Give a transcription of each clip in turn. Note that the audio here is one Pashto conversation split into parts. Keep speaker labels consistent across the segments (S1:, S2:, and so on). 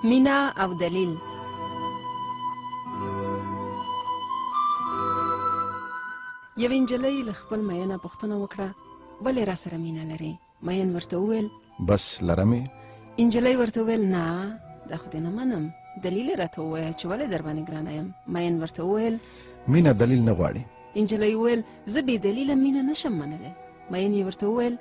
S1: مینه او دلیل. یوې نجلۍ له خپل مین نه پوښتنه وکړه ولې را سره مینه لرې؟ مین ورته وویل
S2: بس لرمې.
S1: نجلۍ ورته وویل نه دا خو دې نه منم، دلیل یې راته ووایه چې ولې در باندې ګرانه یم. مین ورته وویل
S2: مینه دلیل نه غواړي.
S1: نجلۍ وویل زه بې دلیله مینه نشم منلی. مین یې ورته وویل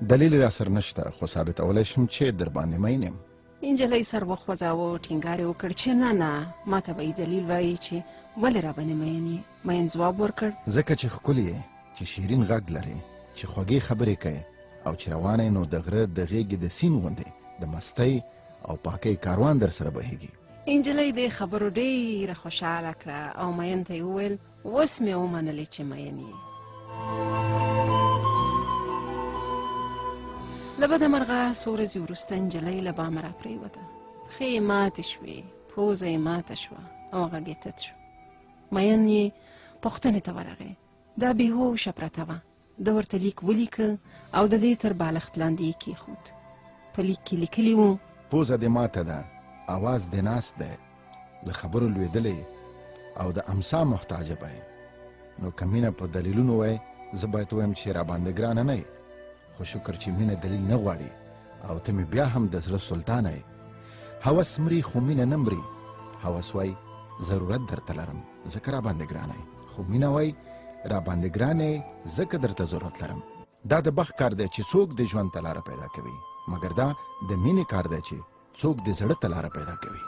S2: دلیل را سره نشته خو ثابتولی شم چې در باندې مین یم.
S1: نجلۍ سر وخوځاوه، ټینګار یې وکړ چې نه نه ما ته به یې دلیل وایي چې ولې را باندې مین یې. مین ځواب ورکړ
S2: ځکه چې ښکلې یې، چې شیرین غږ لرې، چې خوږې خبرې کوې او چې روانه نو د غره د غېږې د سیند غوندې د مستۍ او پاکۍ کاروان در سره بهیږي.
S1: نجلۍ دې خبرو ډېره خوشحاله کړه او مین ته یې وویل اوس مې ومنلې چې مین یې. له بده مرغه څو ورځې وروسته نجلۍ له بامه را پرېوته، پښې یې ماتې شوې، پوزه یې ماته شوه او غږ یې تت شو. مین یې پوښتنې ته ورغی، دا بېهوشه پرته وه. ده ورته لیک ولیکه او د دې تر بالښت لاندې یې کېښود. په لیک کې لیکلي وو
S2: پوزه دې ماته ده، اواز دې ناست دی، له خبرو لوېدلی او د امسا محتاجه به نو که مینه په دلیلونو وای زه باید ووایم چې راباندې ګرانه نه یې، خو شکر چې مینه دلیل نه غواړي او ته مې بیا هم د زړه سلطانه یې. هوس مري خو مینه نه مري. هوس وای ضرورت درته لرم ځکه راباندې ګرانه یې، خو مینه وای راباندې ګرانه یې ځکه درته ضرورت لرم. دا د بخت کار دی چې څوک د ژوند ته لاره پیدا کوي، مګر دا د مینې کار دی چې څوک د زړه ته لاره پیدا کوي.